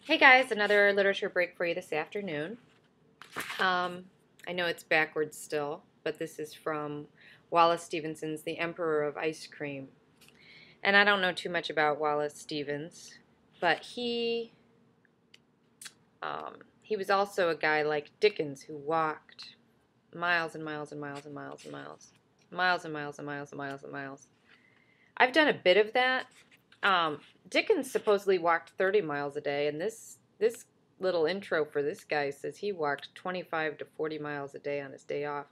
Hey guys, another literature break for you this afternoon. I know it's backwards still, but this is from Wallace Stevenson's The Emperor of Ice Cream. And I don't know too much about Wallace Stevens, but he was also a guy like Dickens who walked miles and miles and miles and miles and miles, miles and miles and miles and miles and miles. I've done a bit of that. Dickens supposedly walked 30 miles a day, and this little intro for this guy says he walked 25 to 40 miles a day on his day off.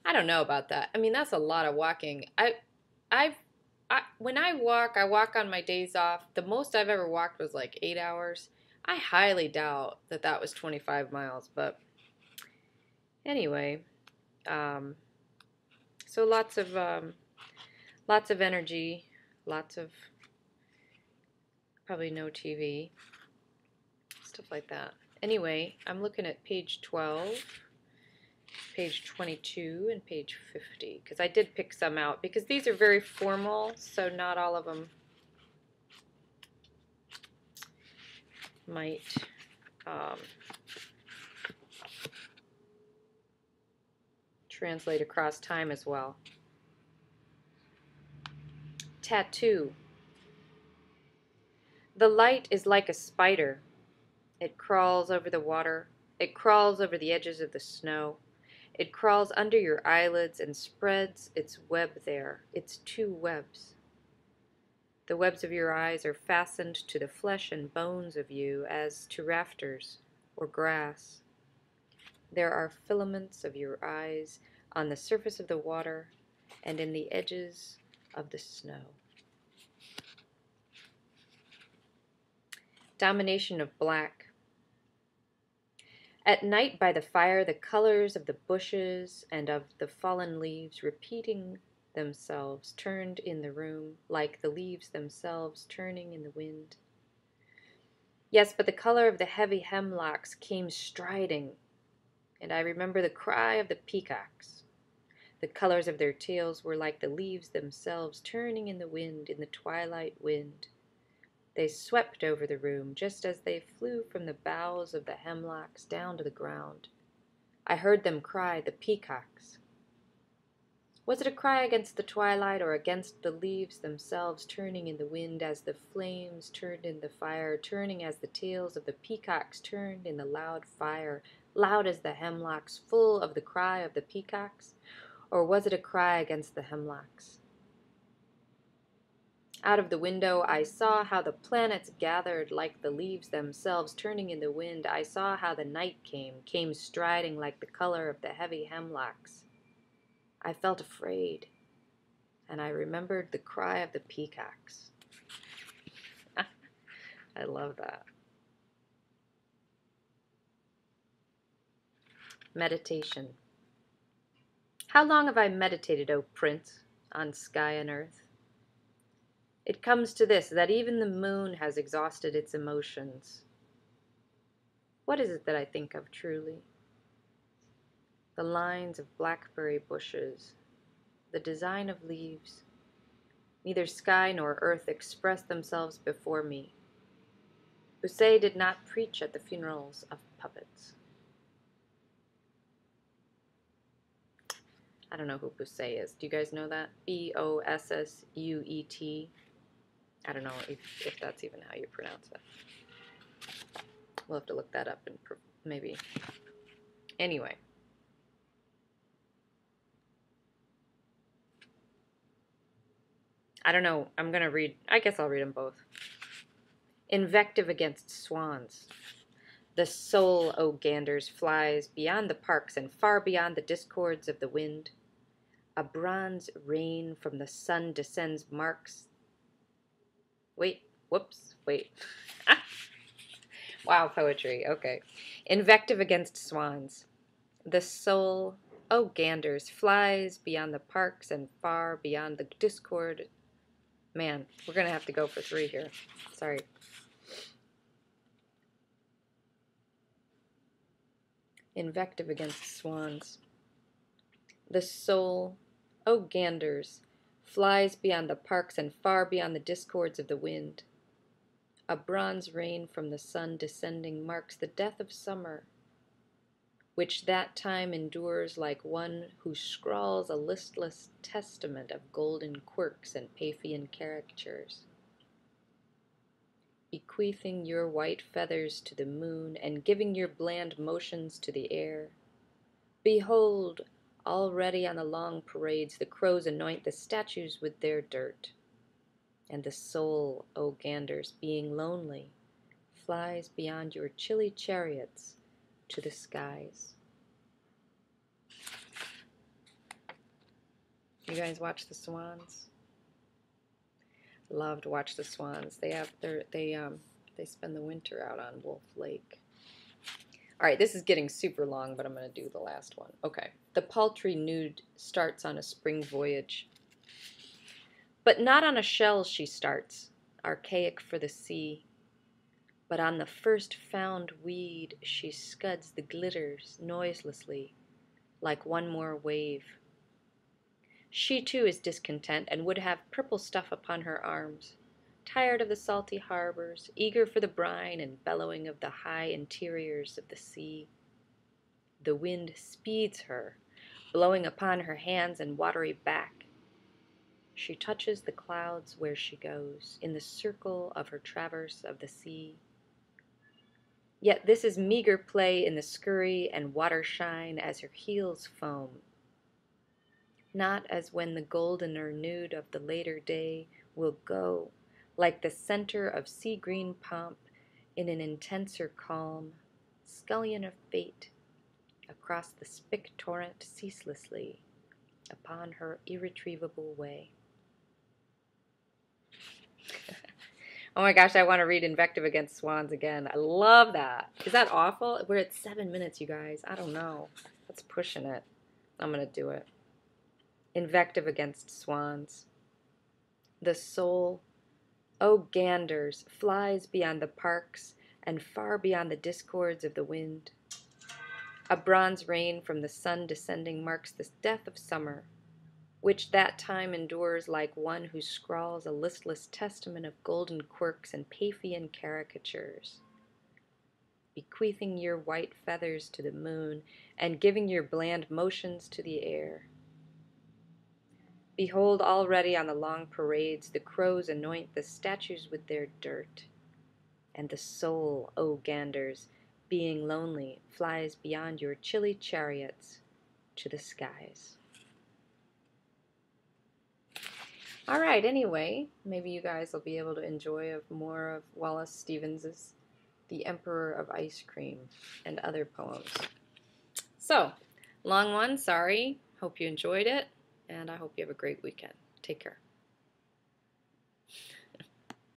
I don't know about that. I mean, that's a lot of walking. When I walk on my days off. The most I've ever walked was like 8 hours. I highly doubt that that was 25 miles, but anyway, um, so lots of energy, lots of probably no TV, stuff like that. Anyway, I'm looking at page 12, page 22, and page 50, because I did pick some out, because these are very formal, so not all of them might translate across time as well. Tattoo. The light is like a spider. It crawls over the water. It crawls over the edges of the snow. It crawls under your eyelids and spreads its web there, its two webs. The webs of your eyes are fastened to the flesh and bones of you as to rafters or grass. There are filaments of your eyes on the surface of the water and in the edges of the snow. Domination of black. At night by the fire, the colors of the bushes and of the fallen leaves repeating themselves turned in the room, like the leaves themselves turning in the wind. Yes, but the color of the heavy hemlocks came striding, and I remember the cry of the peacocks. The colors of their tails were like the leaves themselves turning in the wind, in the twilight wind. They swept over the room, just as they flew from the boughs of the hemlocks down to the ground. I heard them cry, the peacocks. Was it a cry against the twilight, or against the leaves themselves turning in the wind as the flames turned in the fire, turning as the tails of the peacocks turned in the loud fire, loud as the hemlocks, full of the cry of the peacocks? Or was it a cry against the hemlocks? Out of the window I saw how the planets gathered like the leaves themselves turning in the wind. I saw how the night came striding like the color of the heavy hemlocks. I felt afraid, and I remembered the cry of the peacocks. I love that. Meditation. How long have I meditated, O Prince, on sky and earth? It comes to this, that even the moon has exhausted its emotions. What is it that I think of truly? The lines of blackberry bushes, the design of leaves. Neither sky nor earth express themselves before me. Bossuet did not preach at the funerals of puppets. I don't know who Bossuet is. Do you guys know that? Bossuet. I don't know if that's even how you pronounce it. We'll have to look that up and maybe. Anyway. I don't know. I'm going to read. I guess I'll read them both. Invective against swans. The soul, O ganders, flies beyond the parks and far beyond the discords of the wind. A bronze rain from the sun descends marks. Wait. Wow, poetry. Okay. Invective against swans. The soul, O ganders, flies beyond the parks and far beyond the discord. Man, we're going to have to go for 3 here. Sorry. Invective against swans. The soul, O ganders, flies beyond the parks and far beyond the discords of the wind. A bronze rain from the sun descending marks the death of summer, which that time endures like one who scrawls a listless testament of golden quirks and Paphian caricatures, bequeathing your white feathers to the moon and giving your bland motions to the air. Behold, already on the long parades the crows anoint the statues with their dirt, and the soul, O ganders, being lonely, flies beyond your chilly chariots to the skies. You guys watch the Swans? Love to watch the Swans. They spend the winter out on Wolf Lake. All right, this is getting super long, but I'm going to do the last one. Okay. The paltry nude starts on a spring voyage. But not on a shell she starts, archaic for the sea. But on the first found weed she scuds the glitters noiselessly, like one more wave. She too is discontent and would have purple stuff upon her arms, tired of the salty harbors, eager for the brine and bellowing of the high interiors of the sea. The wind speeds her, blowing upon her hands and watery back. She touches the clouds where she goes, in the circle of her traverse of the sea. Yet this is meager play in the scurry and water shine as her heels foam. Not as when the goldener nude of the later day will go, like the center of sea-green pomp in an intenser calm, scullion of fate, across the spick torrent ceaselessly, upon her irretrievable way. Oh my gosh, I want to read Invective against Swans again. I love that. Is that awful? We're at 7 minutes, you guys. I don't know. That's pushing it. I'm going to do it. Invective against Swans. The soul, O ganders, flies beyond the parks and far beyond the discords of the wind. A bronze rain from the sun descending marks the death of summer, which that time endures like one who scrawls a listless testament of golden quirks and Paphian caricatures, bequeathing your white feathers to the moon and giving your bland motions to the air. Behold, already on the long parades the crows anoint the statues with their dirt, and the soul, O ganders, being lonely, flies beyond your chilly chariots to the skies. All right, anyway, maybe you guys will be able to enjoy more of Wallace Stevens's The Emperor of Ice Cream and other poems. So, long one, sorry. Hope you enjoyed it, and I hope you have a great weekend. Take care.